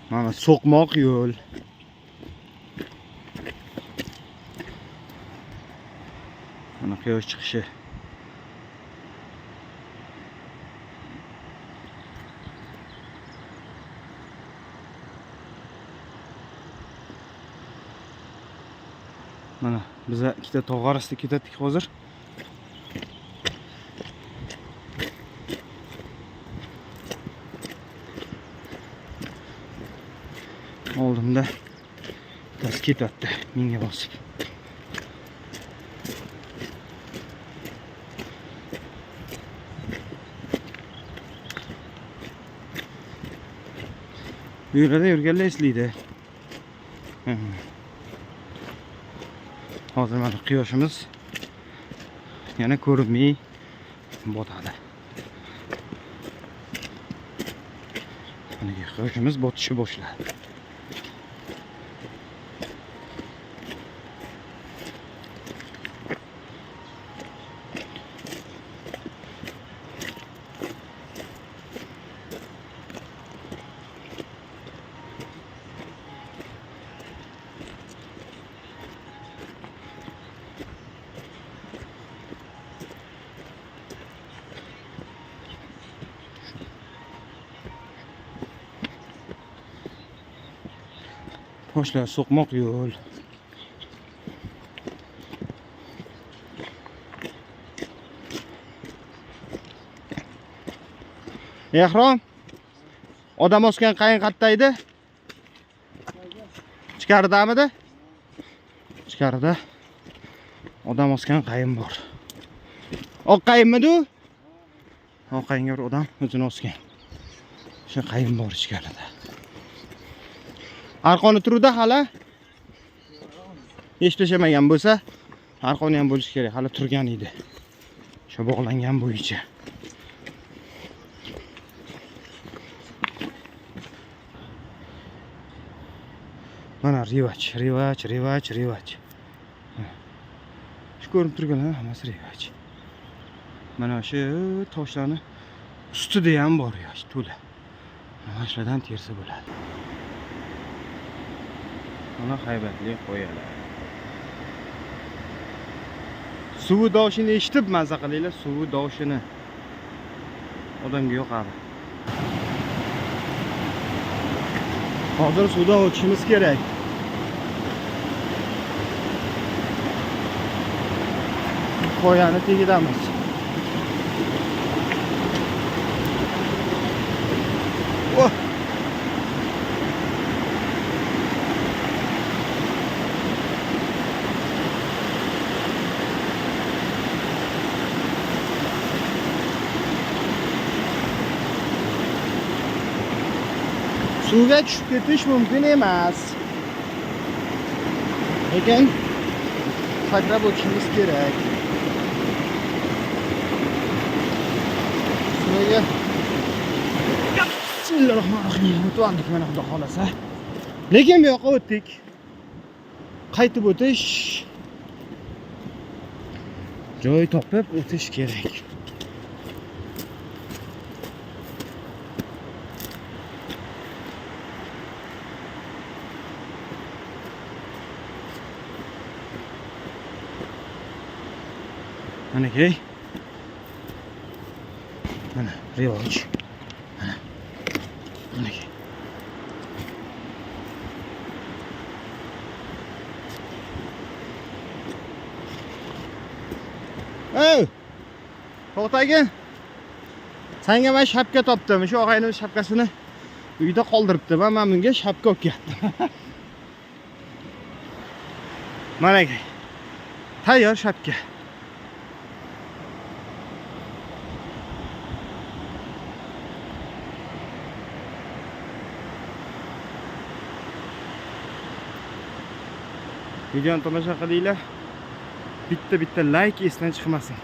Mana so'qmoq yo'l. Mana quyosh chiqishi. Mana biz ikkita tog' orasida ketdik hozir. Oldimda bittasi ketyapti, menga bosib. Bu yerda yurganlar eslaydi. Hozir mana quyoshimiz yana ko'rinmay botadi. Mana quyoshimiz botishni boshladi. Hoşlar so'qmoq yo'l. Ehrom, odam osgan qayin qayerda edi? Ichkaridamidi? Ichkarida odam osgan qayin bor. Oq qayinmidi u? Oq qayinga bir odam o'zini osgan. Shu qayin bor ichkarida. Arqoni turuvda hali hech tashlamagan bo'lsa, arqoni ham bo'lishi kerak. Hali turgan edi. Shu bog'langan bo'yicha. Mana rivaj. Shu ko'rinib turganlar hammasi rivaj. Mana shu toshlarni ustida ham bor yosh to'la. Mana shulardan tersa bo'ladi. Mana haybatli qo'yalar. Suvi doshini eshitib mazza qilinglar, suvi doshini. Odamga yoqadi. Hozir suvdan o'tishimiz kerak. Qo'yani tegidamiz. Suvga tushib ketish mumkin emas. Lekin sakrab o'tishimiz kerak. Suvga Bismillahirrohmanirrohim. O'tdik mana xudo xolasa. Lekin bu yoqqa o'tdik. Qaytib o'tish joy topib o'tish kerak. Mana ki. Mana rivaj. Mana ki. Ey! To'xtagin. Senga men shapka topdim. Shu og'ayning shapkasini uyda qoldiribdi. Men bunga shapka olib keldim. Mana ki. Tayyor shapka. Videoni tomosha qilinglar. Bitta like esdan chiqmasin.